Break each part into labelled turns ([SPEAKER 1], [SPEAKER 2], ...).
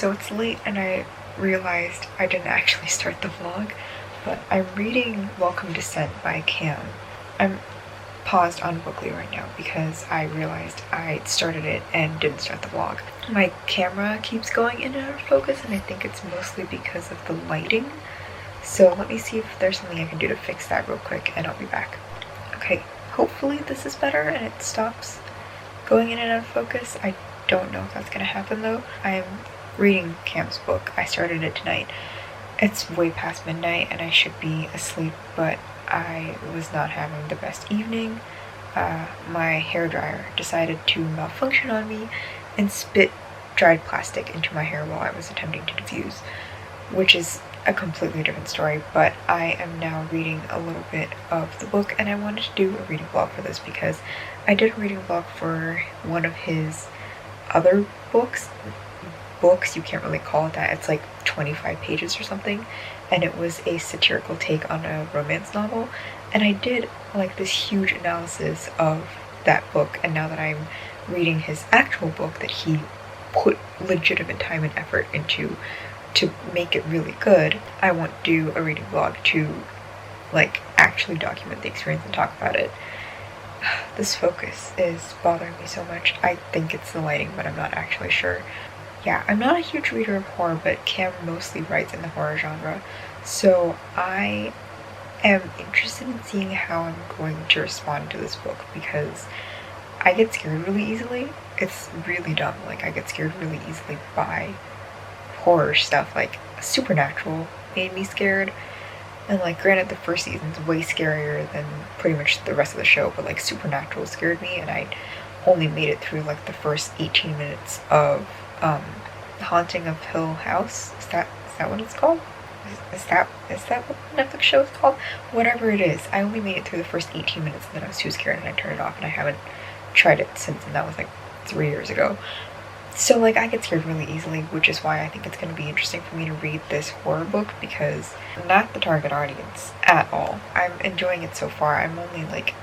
[SPEAKER 1] So it's late and I realized I didn't actually start the vlog, but I'm reading Welcome Descent by Cam. I'm paused on Bookly right now because I realized I started it and didn't start the vlog. My camera keeps going in and out of focus, and I think it's mostly because of the lighting. So let me see if there's something I can do to fix that real quick, and I'll be back. Okay, hopefully this is better and it stops going in and out of focus. I don't know if that's gonna happen though. I am reading Cam's book. I started it tonight. It's way past midnight and I should be asleep, but I was not having the best evening. My hairdryer decided to malfunction on me and spit dried plastic into my hair while I was attempting to diffuse, which is a completely different story. But I am now reading a little bit of the book, and I wanted to do a reading vlog for this because I did a reading vlog for one of his other books, you can't really call it that, it's like 25 pages or something, and it was a satirical take on a romance novel, and I did like this huge analysis of that book. And now that I'm reading his actual book that he put legitimate time and effort into to make it really good, I want to do a reading vlog to like actually document the experience and talk about it. This focus is bothering me so much. I think it's the lighting, but I'm not actually sure. Yeah, I'm not a huge reader of horror, but Cam mostly writes in the horror genre, so I am interested in seeing how I'm going to respond to this book, because I get scared really easily. It's really dumb. Like, I get scared really easily by horror stuff. Like, Supernatural made me scared, and like, granted, the first season's way scarier than pretty much the rest of the show, but like, Supernatural scared me, and I only made it through like the first 18 minutes of The Haunting of Hill House. Is that what it's called? Is that what the Netflix show is called? Whatever it is, I only made it through the first 18 minutes and then I was too scared and I turned it off, and I haven't tried it since, and that was like 3 years ago. So like, I get scared really easily, which is why I think it's going to be interesting for me to read this horror book, because I'm not the target audience at all. I'm enjoying it so far. I'm only like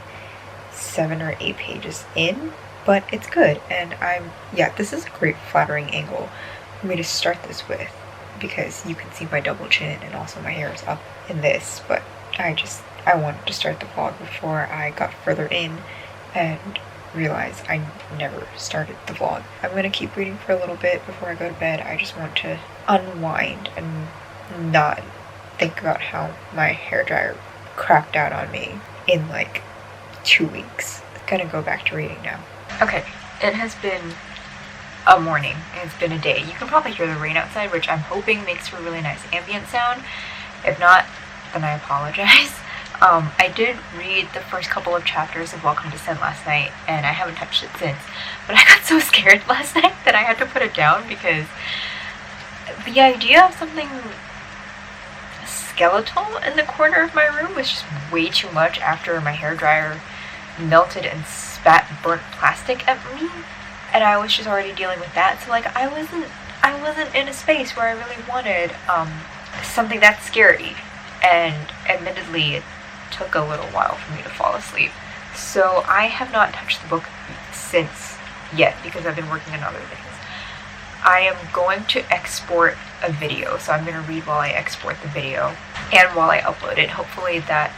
[SPEAKER 1] 7 or 8 pages in, but it's good, and this is a great flattering angle for me to start this with, because you can see my double chin and also my hair is up in this, but I wanted to start the vlog before I got further in and realized I never started the vlog. I'm gonna keep reading for a little bit before I go to bed. I just want to unwind and not think about how my hairdryer crapped out on me in like 2 weeks. I'm gonna go back to reading now. Okay, it has been a morning. It's been a day. You can probably hear the rain outside, which I'm hoping makes for a really nice ambient sound. If not, then I apologize. I did read the first couple of chapters of Welcome Descent last night, and I haven't touched it since. But I got so scared last night that I had to put it down, because the idea of something skeletal in the corner of my room was just way too much after my hairdryer melted and spat burnt plastic at me, and I was just already dealing with that. So like, I wasn't in a space where I really wanted something that scary, and admittedly it took a little while for me to fall asleep. So I have not touched the book since yet, because I've been working on other things. I am going to export a video, so I'm going to read while I export the video and while I upload it. Hopefully that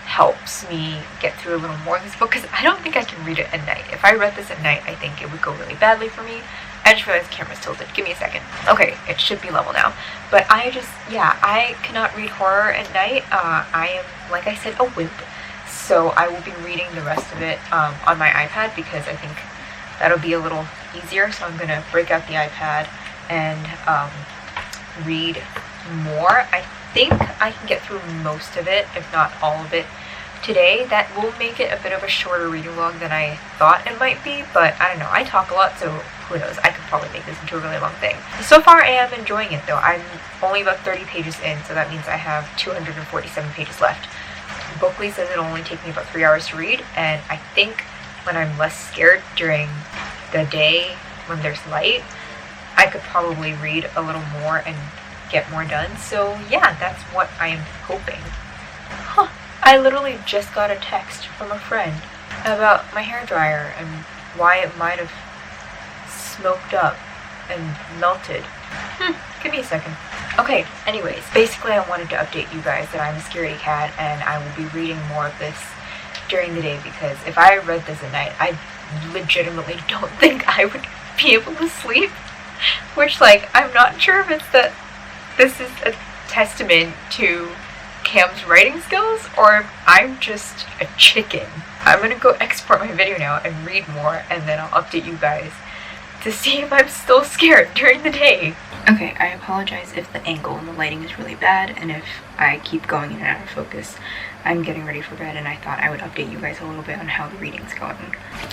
[SPEAKER 1] helps me get through a little more of this book, because I don't think I can read it at night. If I read this at night, I think it would go really badly for me. I just realized the camera's tilted. Give me a second. Okay, it should be level now. But I cannot read horror at night. I am, like I said, a wimp. So I will be reading the rest of it on my iPad, because I think that'll be a little easier. So I'm going to break out the iPad and read more. I think I can get through most of it, if not all of it, today. That will make it a bit of a shorter reading vlog than I thought it might be, but I don't know. I talk a lot, so who knows? I could probably make this into a really long thing. So far, I am enjoying it, though. I'm only about 30 pages in, so that means I have 247 pages left. Bookly says it'll only take me about 3 hours to read, and I think when I'm less scared during the day when there's light, I could probably read a little more and get more done. So yeah, that's what I am hoping. I literally just got a text from a friend about my hairdryer and why it might have smoked up and melted. Give me a second. Okay, anyways, basically I wanted to update you guys that I'm a scaredy cat and I will be reading more of this during the day, because if I read this at night, I legitimately don't think I would be able to sleep. Which, like, I'm not sure if it's that this is a testament to Cam's writing skills or if I'm just a chicken. I'm gonna go export my video now and read more, and then I'll update you guys to see if I'm still scared during the day. Okay, I apologize if the angle and the lighting is really bad and if I keep going in and out of focus. I'm getting ready for bed and I thought I would update you guys a little bit on how the reading's going.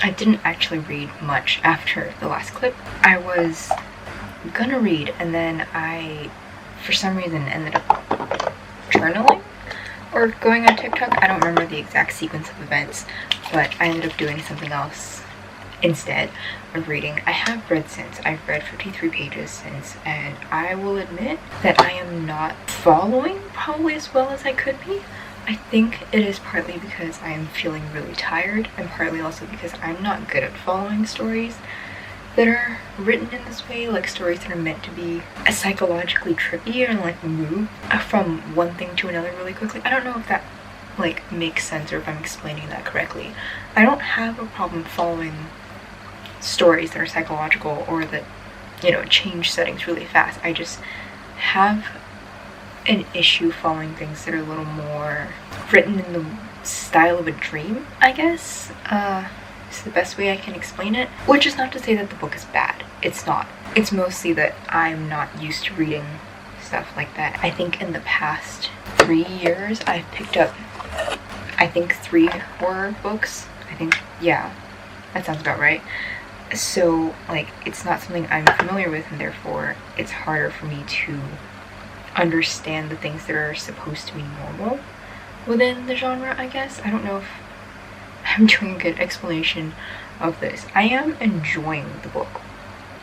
[SPEAKER 1] I didn't actually read much after the last clip. I was gonna read and then I, for some reason, ended up journaling or going on TikTok. I don't remember the exact sequence of events, but I ended up doing something else instead of reading. I have read since. I've read 53 pages since, and I will admit that I am not following probably as well as I could be. I think it is partly because I am feeling really tired, and partly also because I'm not good at following stories that are written in this way, like stories that are meant to be psychologically trippy and like move from one thing to another really quickly. I don't know if that like makes sense or if I'm explaining that correctly. I don't have a problem following stories that are psychological or that, you know, change settings really fast. I just have an issue following things that are a little more written in the style of a dream, I guess. It's the best way I can explain it. Which is not to say that the book is bad. It's not. It's mostly that I'm not used to reading stuff like that. I think in the past 3 years I've picked up, I think 3 horror books. I think, yeah, that sounds about right. So, like, it's not something I'm familiar with, and therefore it's harder for me to understand the things that are supposed to be normal within the genre, I guess. I don't know if I'm doing a good explanation of this. I am enjoying the book,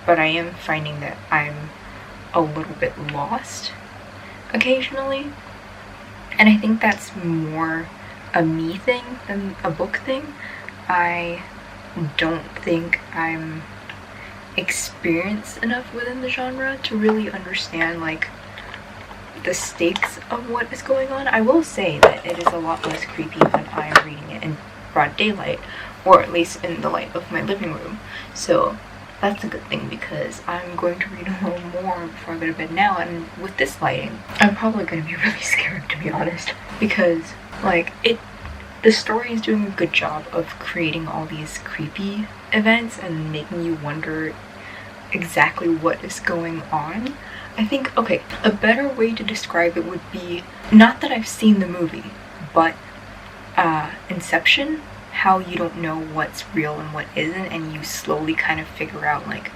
[SPEAKER 1] but I am finding that I'm a little bit lost occasionally, and I think that's more a me thing than a book thing. I don't think I'm experienced enough within the genre to really understand like the stakes of what is going on. I will say that it is a lot less creepy when I'm reading it in broad daylight, or at least in the light of my living room, so that's a good thing, because I'm going to read a little more before I go to bed now, and with this lighting I'm probably going to be really scared, to be honest, because like the story is doing a good job of creating all these creepy events and making you wonder exactly what is going on. I think, okay, a better way to describe it would be, not that I've seen the movie, but Inception, how you don't know what's real and what isn't, and you slowly kind of figure out like,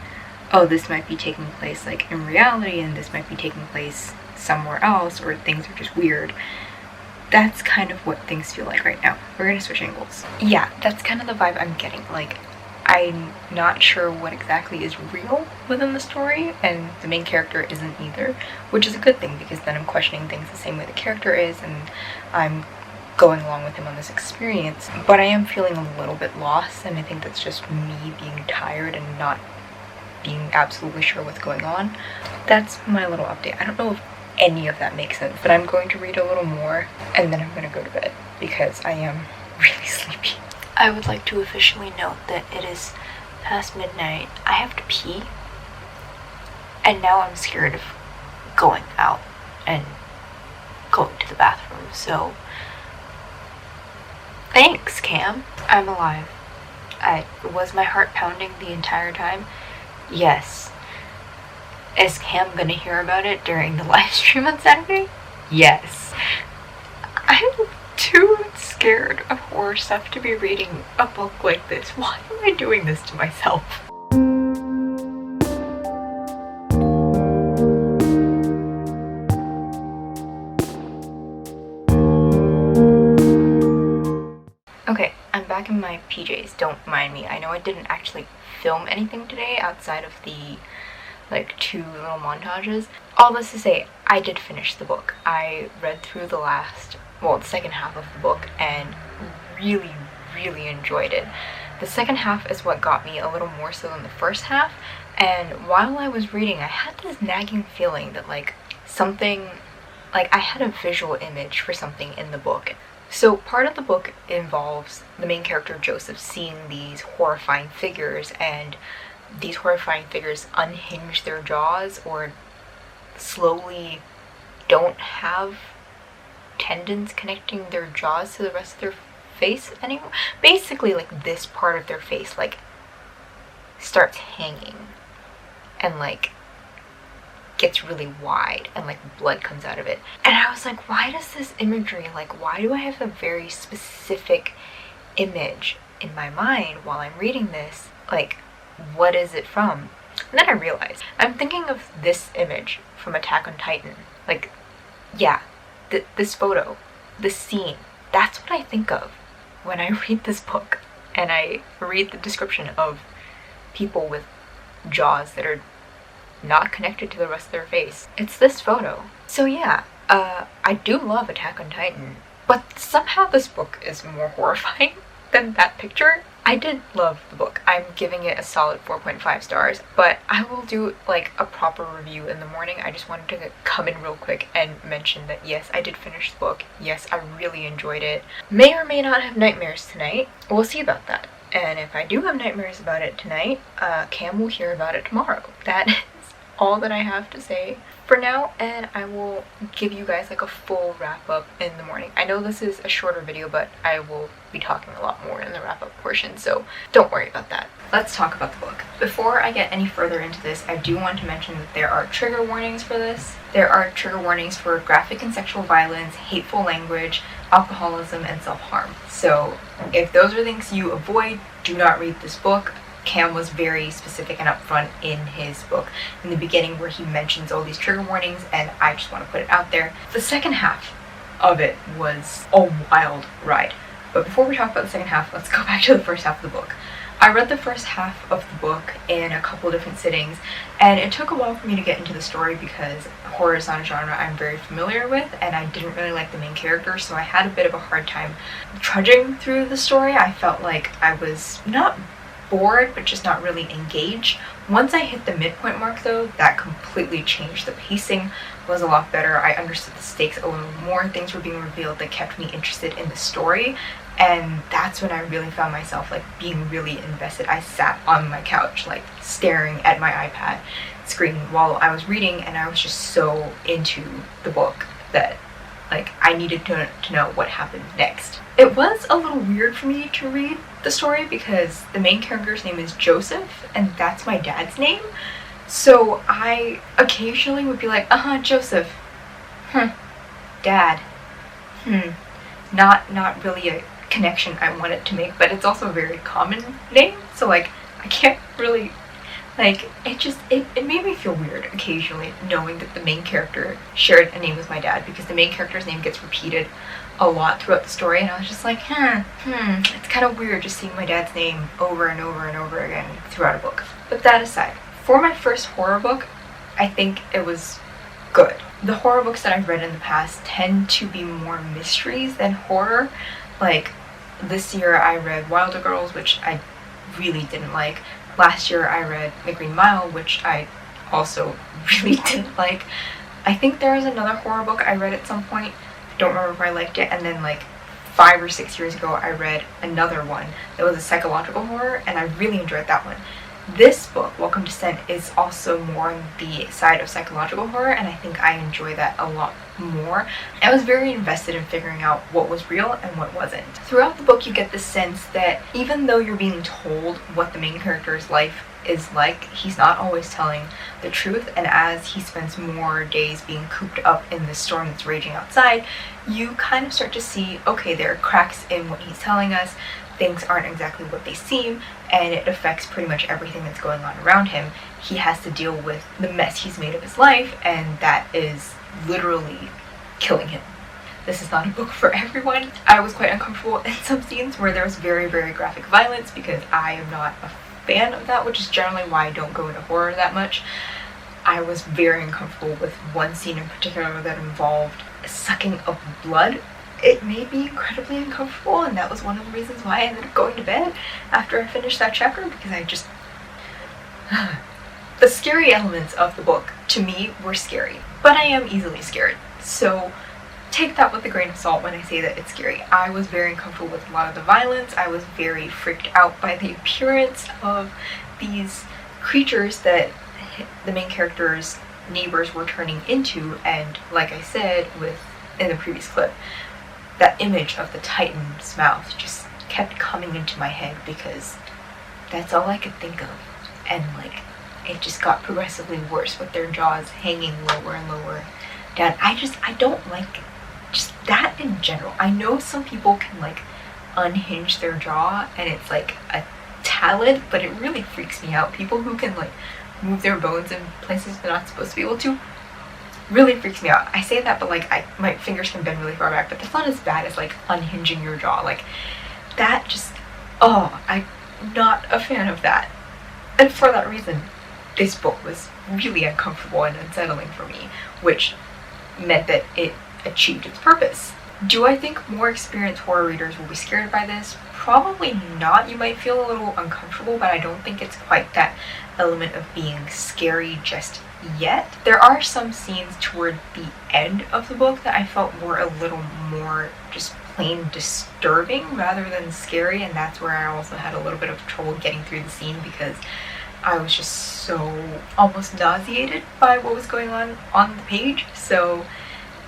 [SPEAKER 1] oh, this might be taking place like in reality and this might be taking place somewhere else, or things are just weird. That's kind of what things feel like right now. We're gonna switch angles. Yeah, that's kind of the vibe I'm getting. Like, I'm not sure what exactly is real within the story, and the main character isn't either, which is a good thing, because then I'm questioning things the same way the character is, and I'm going along with him on this experience. But I am feeling a little bit lost, and I think that's just me being tired and not being absolutely sure what's going on. That's my little update. I don't know if any of that makes sense, but I'm going to read a little more and then I'm going to go to bed because I am really sleepy. I would like to officially note that it is past midnight. I have to pee, and now I'm scared of going out and going to the bathroom, so thanks, Cam. I'm alive. Was my heart pounding the entire time? Yes. Is Cam gonna hear about it during the live stream on Saturday? Yes. I'm too scared of horror stuff to be reading a book like this. Why am I doing this to myself? Okay, I'm back in my PJs. Don't mind me. I know I didn't actually film anything today outside of the like 2 little montages. All this to say, I did finish the book. I read through the second half of the book and really enjoyed it. The second half is what got me a little more so than the first half, and while I was reading, I had this nagging feeling that like something, like I had a visual image for something in the book. So part of the book involves the main character Joseph seeing these horrifying figures, and these horrifying figures unhinge their jaws or slowly don't have tendons connecting their jaws to the rest of their face anymore. Basically, like this part of their face like starts hanging and like gets really wide and like blood comes out of it. And I was like, why does this imagery, like why do I have a very specific image in my mind while I'm reading this? Like, what is it from? And then I realized I'm thinking of this image from Attack on Titan. Like, yeah, this photo, this scene, that's what I think of when I read this book and I read the description of people with jaws that are not connected to the rest of their face. It's this photo. So yeah, I do love Attack on Titan, but somehow this book is more horrifying than that picture. I did love the book. I'm giving it a solid 4.5 stars, but I will do like a proper review in the morning. I just wanted to come in real quick and mention that yes, I did finish the book. Yes, I really enjoyed it. May or may not have nightmares tonight. We'll see about that. And if I do have nightmares about it tonight, Cam will hear about it tomorrow. That is all that I have to say for now, and I will give you guys like a full wrap up in the morning. I know this is a shorter video, but I will be talking a lot more in the wrap up portion, so don't worry about that. Let's talk about the book. Before I get any further into this, I do want to mention that there are trigger warnings for this. There are trigger warnings for graphic and sexual violence, hateful language, alcoholism, and self-harm. So if those are things you avoid, do not read this book. Cam was very specific and upfront in his book in the beginning where he mentions all these trigger warnings, and I just want to put it out there. The second half of it was a wild ride. But before we talk about the second half, let's go back to the first half of the book. I read the first half of the book in a couple different sittings, and it took a while for me to get into the story because horror is not a genre I'm very familiar with, and I didn't really like the main character, so I had a bit of a hard time trudging through the story. I felt like I was not bored, but just not really engaged. Once I hit the midpoint mark though, that completely changed. The pacing was a lot better. I understood the stakes a little more. Things were being revealed that kept me interested in the story, and that's when I really found myself like being really invested. I sat on my couch like staring at my iPad screen while I was reading, and I was just so into the book that like I needed to know what happened next. It was a little weird for me to read the story because the main character's name is Joseph, and that's my dad's name. So I occasionally would be like, Joseph. Dad. Not really a connection I wanted to make, but it's also a very common name, so like I can't really like it made me feel weird occasionally knowing that the main character shared a name with my dad, because the main character's name gets repeated a lot throughout the story, and I was just like, it's kind of weird just seeing my dad's name over and over and over again throughout a book. But that aside, for my first horror book, I think it was good. The horror books that I've read in the past tend to be more mysteries than horror. Like this year I read Wilder Girls, which I really didn't like. Last year I read The Green Mile, which I also really didn't like. I think there was another horror book I read at some point. I don't remember if I liked it. And then like 5 or 6 years ago I read another one that was a psychological horror, and I really enjoyed that one. This book, Welcome to Scent, is also more on the side of psychological horror, and I think I enjoy that a lot more. I was very invested in figuring out what was real and what wasn't. Throughout the book you get the sense that even though you're being told what the main character's life is like, he's not always telling the truth, and as he spends more days being cooped up in the storm that's raging outside, you kind of start to see, okay, there are cracks in what he's telling us. Things aren't exactly what they seem, and it affects pretty much everything that's going on around him. He has to deal with the mess he's made of his life, and that is literally killing him. This is not a book for everyone. I was quite uncomfortable in some scenes where there was very, very graphic violence, because I am not a fan of that, which is generally why I don't go into horror that much. I was very uncomfortable with one scene in particular that involved sucking of blood. it made me incredibly uncomfortable, and that was one of the reasons why I ended up going to bed after I finished that chapter, because I just... The scary elements of the book, to me, were scary. But I am easily scared, so take that with a grain of salt when I say that it's scary. I was very uncomfortable with a lot of the violence. I was very freaked out by the appearance of these creatures that the main character's neighbors were turning into, and like I said in the previous clip, that image of the Titan's mouth just kept coming into my head because that's all I could think of. And like, it just got progressively worse with their jaws hanging lower and lower down. I don't like just that in general. I know some people can like unhinge their jaw and it's like a talent, but it really freaks me out. People who can like move their bones in places they're not supposed to be able to really freaks me out. I say that, but like my fingers can bend really far back, but that's not as bad as like unhinging your jaw. Like that just, oh, I'm not a fan of that. And for that reason, this book was really uncomfortable and unsettling for me, which meant that it achieved its purpose. Do I think more experienced horror readers will be scared by this? Probably not. You might feel a little uncomfortable, but I don't think it's quite that element of being scary just yet. There are some scenes toward the end of the book that I felt were a little more just plain disturbing rather than scary, and that's where I also had a little bit of trouble getting through the scene because I was just so almost nauseated by what was going on the page. So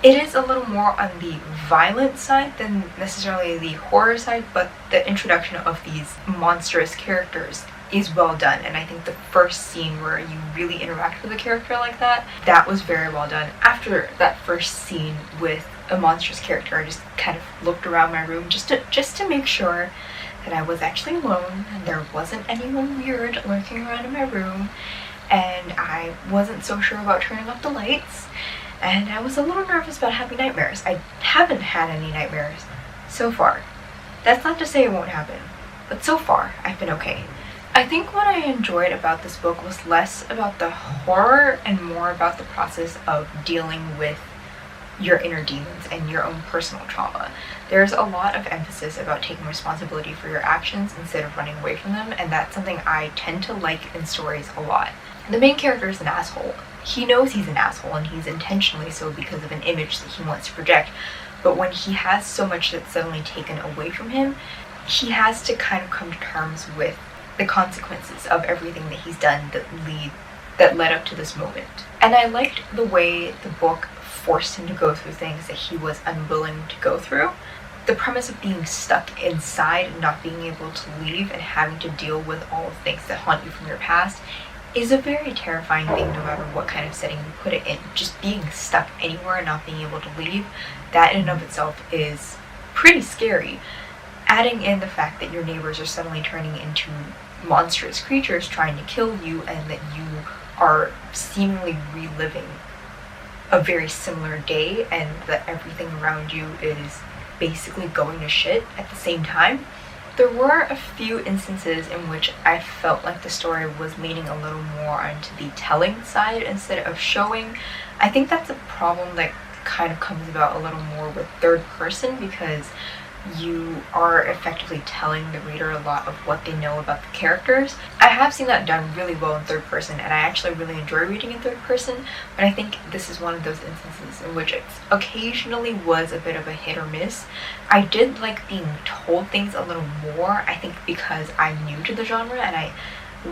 [SPEAKER 1] it is a little more on the violent side than necessarily the horror side, but the introduction of these monstrous characters is well done, and I think the first scene where you really interact with a character like that was very well done. After that first scene with a monstrous character, I just kind of looked around my room just to make sure that I was actually alone and there wasn't anyone weird lurking around in my room, and I wasn't so sure about turning off the lights, and I was a little nervous about having nightmares. I haven't had any nightmares so far. That's not to say it won't happen, but so far I've been okay. I think what I enjoyed about this book was less about the horror and more about the process of dealing with your inner demons and your own personal trauma. There's a lot of emphasis about taking responsibility for your actions instead of running away from them, and that's something I tend to like in stories a lot. The main character is an asshole. He knows he's an asshole, and he's intentionally so because of an image that he wants to project, but when he has so much that's suddenly taken away from him, he has to kind of come to terms with the consequences of everything that he's done that led up to this moment. And I liked the way the book forced him to go through things that he was unwilling to go through. The premise of being stuck inside and not being able to leave and having to deal with all the things that haunt you from your past is a very terrifying thing no matter what kind of setting you put it in. Just being stuck anywhere and not being able to leave, that in and of itself is pretty scary. Adding in the fact that your neighbors are suddenly turning into monstrous creatures trying to kill you, and that you are seemingly reliving a very similar day, and that everything around you is basically going to shit at the same time. There were a few instances in which I felt like the story was leaning a little more onto the telling side instead of showing. I think that's a problem that kind of comes about a little more with third person, because you are effectively telling the reader a lot of what they know about the characters. I have seen that done really well in third person, and I actually really enjoy reading in third person, but I think this is one of those instances in which it occasionally was a bit of a hit or miss. I did like being told things a little more, I think because I'm new to the genre and I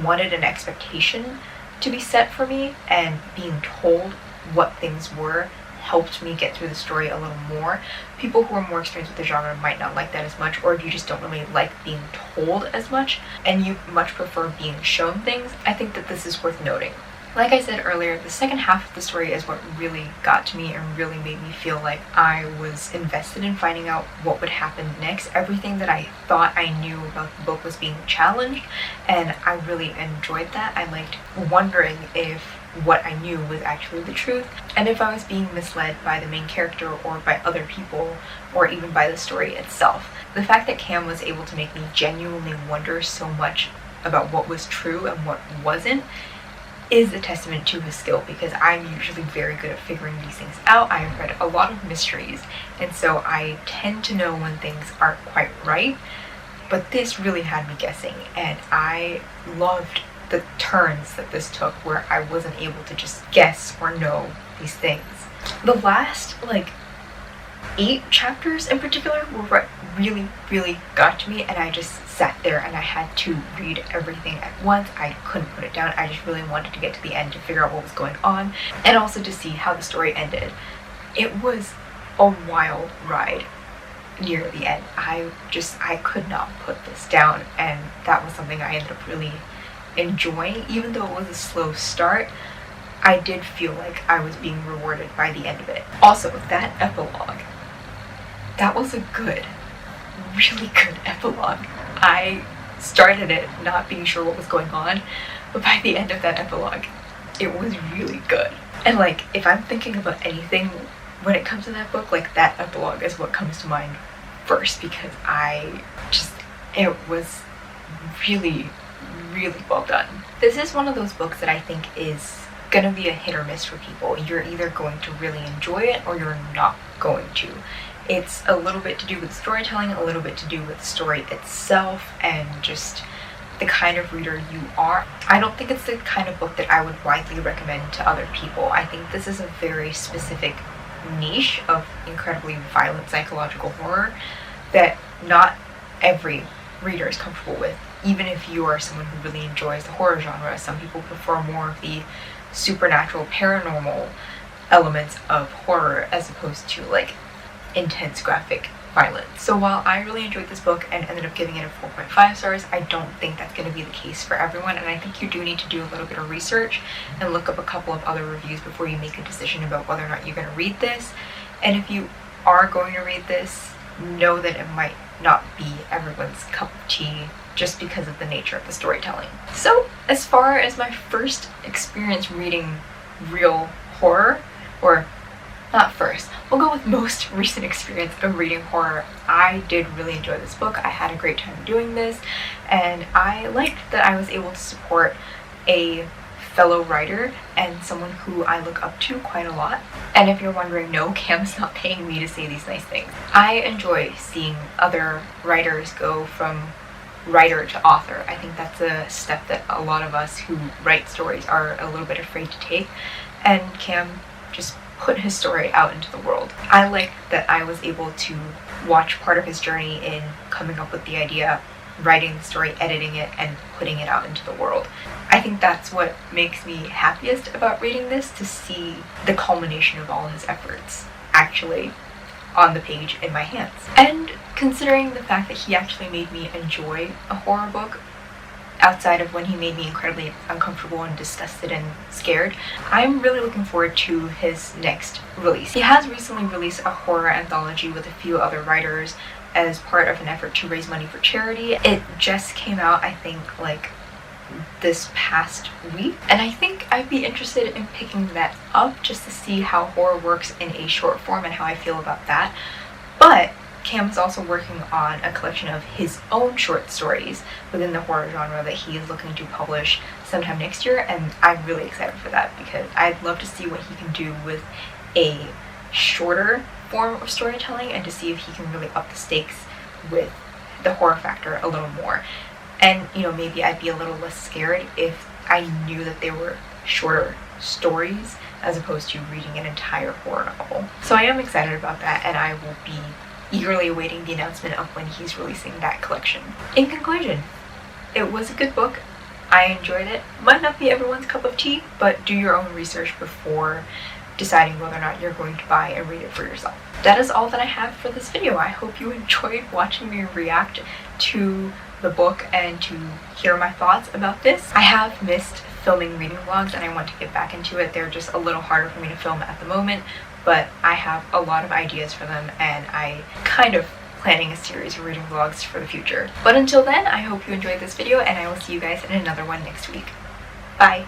[SPEAKER 1] wanted an expectation to be set for me, and being told what things were helped me get through the story a little more. People who are more experienced with the genre might not like that as much, or if you just don't really like being told as much and you much prefer being shown things, I think that this is worth noting. Like I said earlier, the second half of the story is what really got to me and really made me feel like I was invested in finding out what would happen next. Everything that I thought I knew about the book was being challenged, and I really enjoyed that. I liked wondering if what I knew was actually the truth, and if I was being misled by the main character or by other people or even by the story itself. The fact that Cam was able to make me genuinely wonder so much about what was true and what wasn't is a testament to his skill, because I'm usually very good at figuring these things out. I have read a lot of mysteries, and so I tend to know when things aren't quite right, but this really had me guessing, and I loved the turns that this took where I wasn't able to just guess or know these things. The last, 8 chapters in particular were what really got to me, and I just sat there and I had to read everything at once. I couldn't put it down. I just really wanted to get to the end to figure out what was going on, and also to see how the story ended. It was a wild ride near the end. I could not put this down, and that was something I ended up really enjoying. Even though it was a slow start, I did feel like I was being rewarded by the end of it. Also, that epilogue, that was a really good epilogue. I started it not being sure what was going on, but by the end of that epilogue, it was really good. And if I'm thinking about anything when it comes to that book, that epilogue is what comes to mind first, because it was really well done. This is one of those books that I think is gonna be a hit or miss for people. You're either going to really enjoy it or you're not going to. It's a little bit to do with storytelling, a little bit to do with the story itself, and just the kind of reader you are. I don't think it's the kind of book that I would widely recommend to other people. I think this is a very specific niche of incredibly violent psychological horror that not every reader is comfortable with. Even if you are someone who really enjoys the horror genre, some people prefer more of the supernatural, paranormal elements of horror as opposed to intense graphic violence. So while I really enjoyed this book and ended up giving it a 4.5 stars, I don't think that's going to be the case for everyone, and I think you do need to do a little bit of research and look up a couple of other reviews before you make a decision about whether or not you're going to read this. And if you are going to read this, know that it might not be everyone's cup of tea just because of the nature of the storytelling. So as far as my first experience reading real horror, or not first, we'll go with most recent experience of reading horror, I did really enjoy this book. I had a great time doing this, and I liked that I was able to support a fellow writer and someone who I look up to quite a lot. And if you're wondering, no, Cam's not paying me to say these nice things. I enjoy seeing other writers go from writer to author. I think that's a step that a lot of us who write stories are a little bit afraid to take, and Cam just put his story out into the world. I like that I was able to watch part of his journey in coming up with the idea, writing the story, editing it, and putting it out into the world. I think that's what makes me happiest about reading this, to see the culmination of all his efforts actually on the page in my hands. And considering the fact that he actually made me enjoy a horror book outside of when he made me incredibly uncomfortable and disgusted and scared, I'm really looking forward to his next release. He has recently released a horror anthology with a few other writers as part of an effort to raise money for charity. It just came out, I think, this past week, and I think I'd be interested in picking that up just to see how horror works in a short form and how I feel about that. But Cam is also working on a collection of his own short stories within the horror genre that he is looking to publish sometime next year, and I'm really excited for that because I'd love to see what he can do with a shorter form of storytelling, and to see if he can really up the stakes with the horror factor a little more. And maybe I'd be a little less scared if I knew that they were shorter stories as opposed to reading an entire horror novel. So I am excited about that, and I will be eagerly awaiting the announcement of when he's releasing that collection. In conclusion, it was a good book. I enjoyed it. Might not be everyone's cup of tea, but do your own research before deciding whether or not you're going to buy and read it for yourself. That is all that I have for this video. I hope you enjoyed watching me react to the book and to hear my thoughts about this. I have missed filming reading vlogs, and I want to get back into it. They're just a little harder for me to film at the moment, but I have a lot of ideas for them, and I kind of planning a series of reading vlogs for the future. But until then, I hope you enjoyed this video, and I will see you guys in another one next week. Bye!